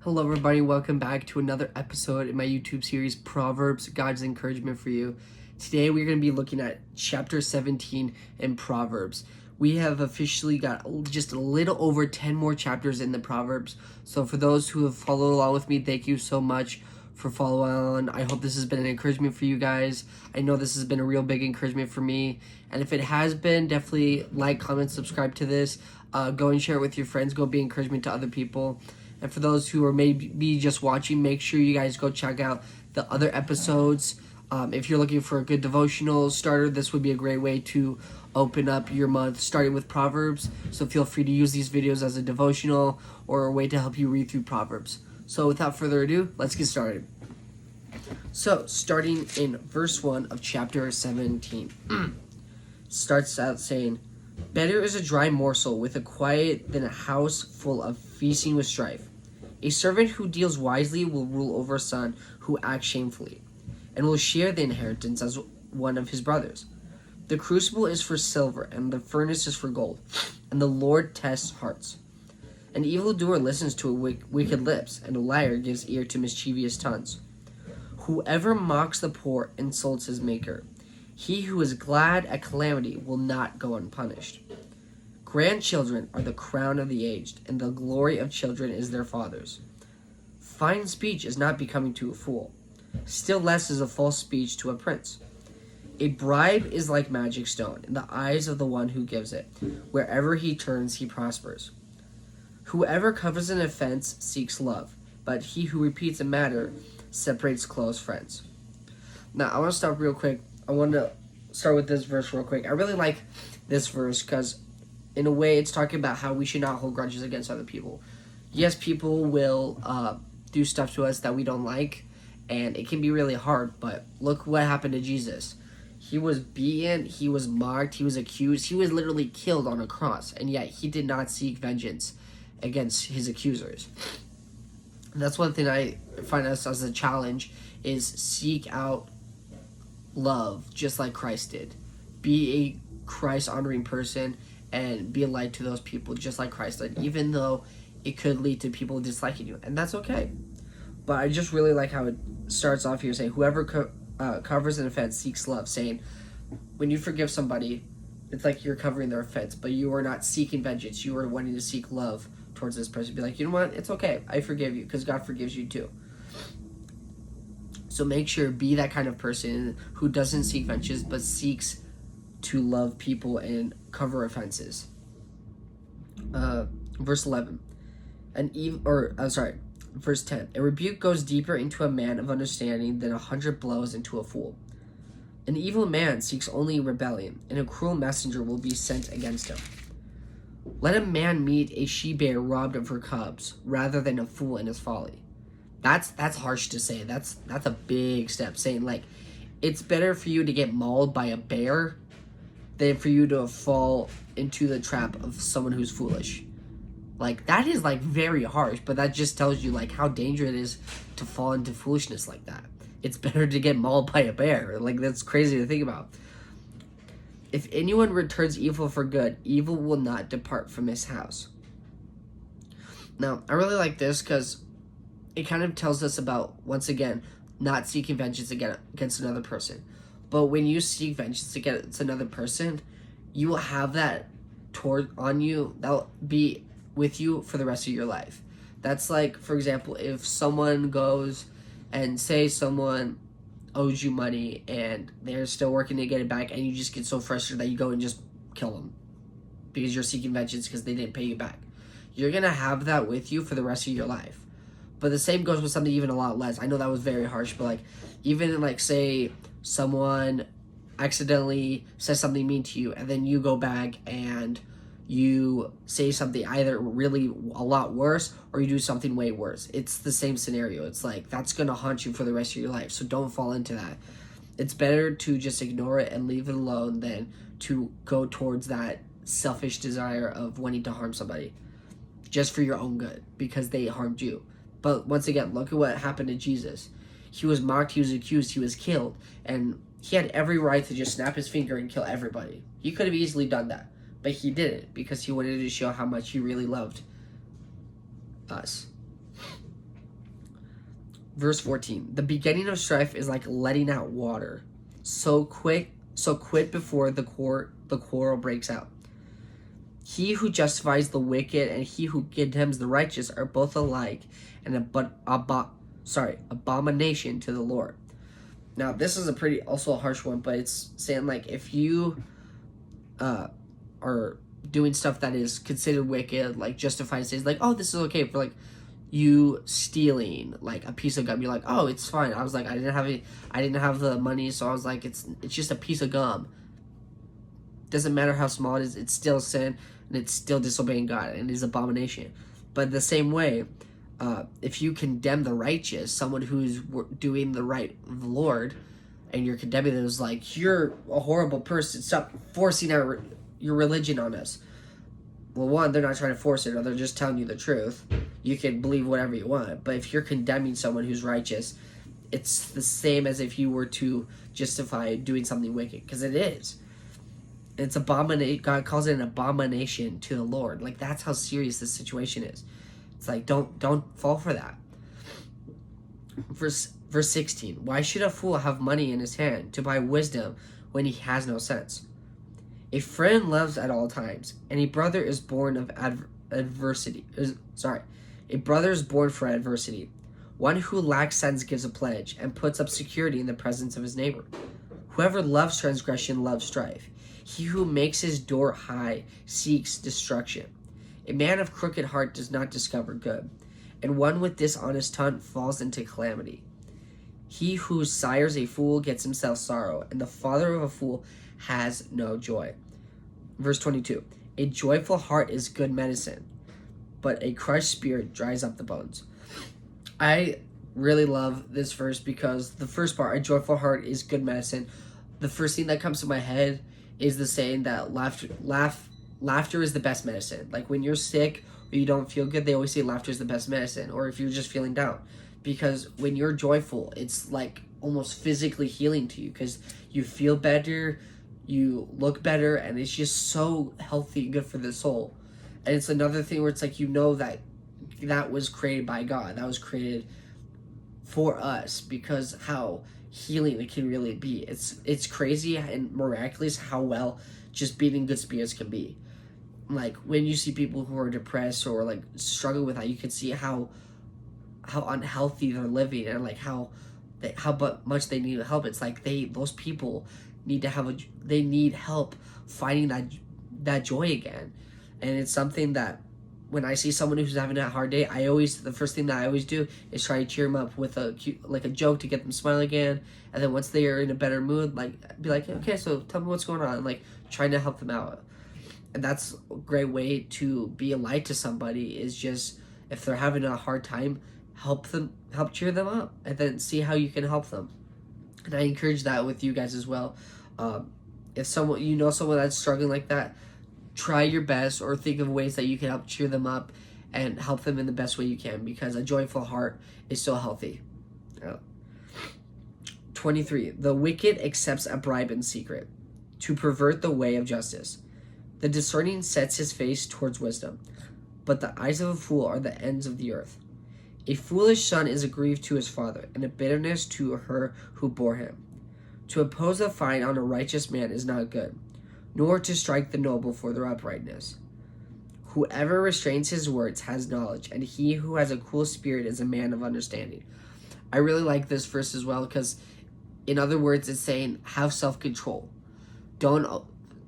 Hello everybody, welcome back to another episode in my YouTube series, Proverbs, God's Encouragement for You. Today we're going to be looking at chapter 17 in Proverbs. We have officially got just a little over 10 more chapters in the Proverbs. So for those who have followed along with me, thank you so much for following on. I hope this has been an encouragement for you guys. I know this has been a real big encouragement for me. And if it has been, definitely like, comment, subscribe to this. Go and share it with your friends. Go be encouragement to other people. And for those who are maybe just watching, make sure you guys go check out the other episodes. If you're looking for a good devotional starter, this would be a great way to open up your month, starting with Proverbs. So feel free to use these videos as a devotional or a way to help you read through Proverbs. So without further ado, let's get started. So starting in verse 1 of chapter 17, starts out saying, "Better is a dry morsel with a quiet than a house full of feasting with strife. A servant who deals wisely will rule over a son who acts shamefully, and will share the inheritance as one of his brothers. The crucible is for silver, and the furnace is for gold, and the Lord tests hearts. An evildoer listens to wicked lips, and a liar gives ear to mischievous tongues. Whoever mocks the poor insults his maker. He who is glad at calamity will not go unpunished. Grandchildren are the crown of the aged, and the glory of children is their fathers. Fine speech is not becoming to a fool. Still less is a false speech to a prince. A bribe is like magic stone in the eyes of the one who gives it. Wherever he turns, he prospers. Whoever covers an offense seeks love, but he who repeats a matter separates close friends." Now, I want to stop real quick. I want to start with this verse real quick. I really like this verse because, in a way, it's talking about how we should not hold grudges against other people. Yes, people will do stuff to us that we don't like, and it can be really hard, but look what happened to Jesus. He was beaten, he was mocked, he was accused, he was literally killed on a cross, and yet he did not seek vengeance against his accusers. And that's one thing I find us as a challenge is seek out love just like Christ did. Be a Christ-honoring person and be a light to those people just like Christ did, even though it could lead to people disliking you, and that's okay. But I just really like how it starts off here saying, whoever covers an offense seeks love, saying when you forgive somebody, it's like you're covering their offense, but you are not seeking vengeance. You are wanting to seek love towards this person. Be like, you know what? It's okay. I forgive you because God forgives you too. So make sure, be that kind of person who doesn't seek vengeance, but seeks to love people and cover offenses. Verse 11. Verse 10. A rebuke goes deeper into a man of understanding than 100 blows into a fool. An evil man seeks only rebellion, and a cruel messenger will be sent against him. Let a man meet a she-bear robbed of her cubs, rather than a fool in his folly. That's harsh to say. That's a big step, saying like it's better for you to get mauled by a bear than for you to fall into the trap of someone who's foolish. Like, that is like very harsh, but that just tells you like how dangerous it is to fall into foolishness like that. It's better to get mauled by a bear. Like, that's crazy to think about. If anyone returns evil for good, evil will not depart from his house. Now, I really like this because it kind of tells us about, once again, not seeking vengeance against another person. But when you seek vengeance against another person, you will have that on you. That'll be with you for the rest of your life. That's like, for example, if someone goes and say someone owes you money and they're still working to get it back, and you just get so frustrated that you go and just kill them because you're seeking vengeance because they didn't pay you back. You're going to have that with you for the rest of your life. But the same goes with something even a lot less. I know that was very harsh, but like, even like, say someone accidentally says something mean to you, and then you go back and you say something either really a lot worse or you do something way worse. It's the same scenario. It's like, that's going to haunt you for the rest of your life. So don't fall into that. It's better to just ignore it and leave it alone than to go towards that selfish desire of wanting to harm somebody just for your own good because they harmed you. But once again, look at what happened to Jesus. He was mocked, he was accused, he was killed, and he had every right to just snap his finger and kill everybody. He could have easily done that, but he didn't because he wanted to show how much he really loved us. Verse 14. The beginning of strife is like letting out water. So quit before the quarrel breaks out. He who justifies the wicked and he who condemns the righteous are both alike an abomination to the Lord. Now, this is a pretty also a harsh one, but it's saying like if you are doing stuff that is considered wicked, like justifies things, like, oh, this is okay for like you stealing like a piece of gum. You're like, oh, it's fine. I was like, I didn't have the money, so I was like, it's just a piece of gum. Doesn't matter how small it is, it's still sin and it's still disobeying God and is abomination. But the same way, if you condemn the righteous, someone who's doing the right of the Lord, and you're condemning them, is like, you're a horrible person. Stop forcing your religion on us. Well, one, they're not trying to force it, or they're just telling you the truth. You can believe whatever you want. But if you're condemning someone who's righteous, it's the same as if you were to justify doing something wicked, because it is. It's abomination. God calls it an abomination to the Lord. Like, that's how serious this situation is. It's like, don't fall for that. Verse 16. Why should a fool have money in his hand to buy wisdom when he has no sense? A friend loves at all times, and a brother is born of adversity. A brother is born for adversity. One who lacks sense gives a pledge and puts up security in the presence of his neighbor. Whoever loves transgression loves strife. He who makes his door high seeks destruction. A man of crooked heart does not discover good, and one with dishonest tongue falls into calamity. He who sires a fool gets himself sorrow, and the father of a fool has no joy. Verse 22. A joyful heart is good medicine, but a crushed spirit dries up the bones. I really love this verse because the first part, a joyful heart is good medicine. The first thing that comes to my head is the saying that laughter is the best medicine. Like when you're sick or you don't feel good, they always say laughter is the best medicine, or if you're just feeling down. Because when you're joyful, it's like almost physically healing to you because you feel better, you look better, and it's just so healthy and good for the soul. And it's another thing where it's like, you know, that was created by God. That was created for us because how healing it can really be. It's crazy and miraculous how well just being in good spirits can be. Like when you see people who are depressed or like struggling with that, you can see how unhealthy they're living and like how much they need help. It's like those people need to they need help finding that joy again. And it's something that when I see someone who's having a hard day, the first thing that I always do is try to cheer them up with a joke to get them smiling again. And then once they are in a better mood, like be like, okay, so tell me what's going on, and like trying to help them out. And that's a great way to be a light to somebody, is just if they're having a hard time, help cheer them up, and then see how you can help them. And I encourage that with you guys as well. If someone that's struggling like that, try your best or think of ways that you can help cheer them up and help them in the best way you can, because a joyful heart is so healthy. 23. The wicked accepts a bribe in secret to pervert the way of justice. The discerning sets his face towards wisdom, but the eyes of a fool are the ends of the earth. A foolish son is a grief to his father, and a bitterness to her who bore him. To oppose a fine on a righteous man is not good, nor to strike the noble for their uprightness. Whoever restrains his words has knowledge, and he who has a cool spirit is a man of understanding. I really like this verse as well, because in other words, it's saying have self-control.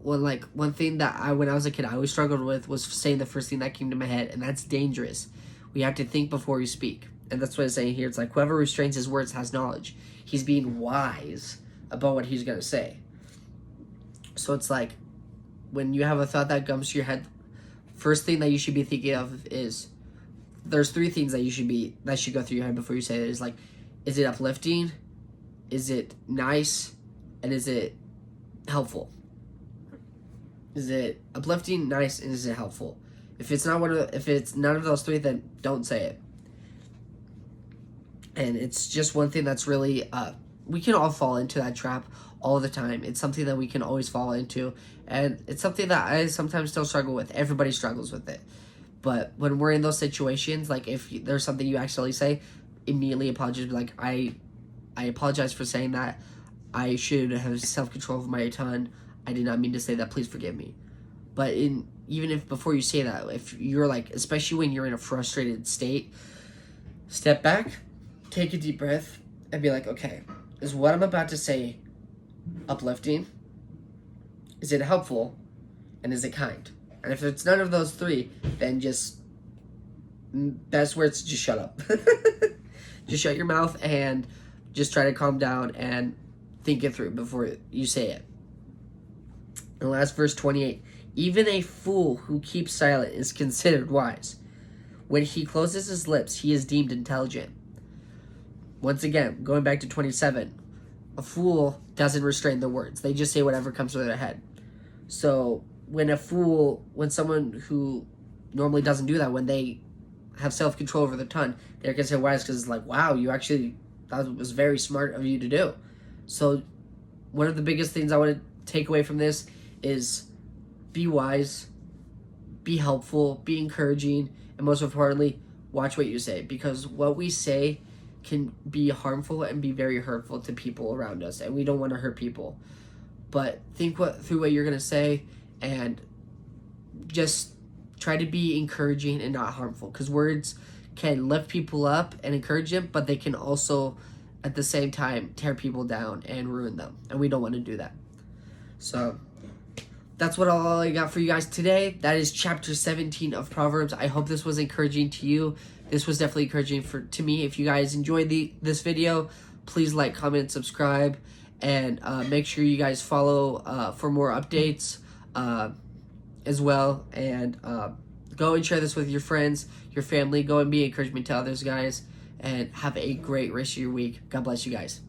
One thing that when I was a kid, I always struggled with was saying the first thing that came to my head, and that's dangerous. We have to think before we speak. And that's what it's saying here. It's like whoever restrains his words has knowledge. He's being wise about what he's going to say. So it's like when you have a thought that comes to your head, first thing that you should be thinking of is there's three things that should go through your head before you say it. Is like, is it uplifting? Is it nice? And is it helpful? Is it uplifting, nice, and is it helpful? If it's none of those three, then don't say it. And it's just one thing that's really we can all fall into that trap all the time. It's something that we can always fall into, and it's something that I sometimes still struggle with. Everybody struggles with it. But when we're in those situations, like if there's something you accidentally say, immediately apologize. Be like, I apologize for saying that. I should have self-control of my tongue. I did not mean to say that. Please forgive me. But even if before you say that, if you're like, especially when you're in a frustrated state, step back, take a deep breath, and be like, okay, is what I'm about to say uplifting? Is it helpful? And is it kind? And if it's none of those three, then just best words, just shut up. Just shut your mouth and just try to calm down and think it through before you say it. And last verse 28. Even a fool who keeps silent is considered wise. When he closes his lips, he is deemed intelligent. Once again, going back to 27. A fool doesn't restrain their words. They just say whatever comes to their head. So when someone who normally doesn't do that, when they have self-control over their tongue, they're considered wise because it's like, wow, that was very smart of you to do. So one of the biggest things I want to take away from this is be wise, be helpful, be encouraging, and most importantly, watch what you say, because what we say can be harmful and be very hurtful to people around us, and we don't want to hurt people. But think through what you're going to say, and just try to be encouraging and not harmful, because words can lift people up and encourage them, but they can also, at the same time, tear people down and ruin them, and we don't want to do that. So that's all I got for you guys today. That is chapter 17 of Proverbs. I hope this was encouraging to you. This was definitely encouraging to me. If you guys enjoyed this video, please like, comment, subscribe, and make sure you guys follow for more updates as well. And go and share this with your friends, your family. Go and be encouragement to others, guys. And have a great rest of your week. God bless you guys.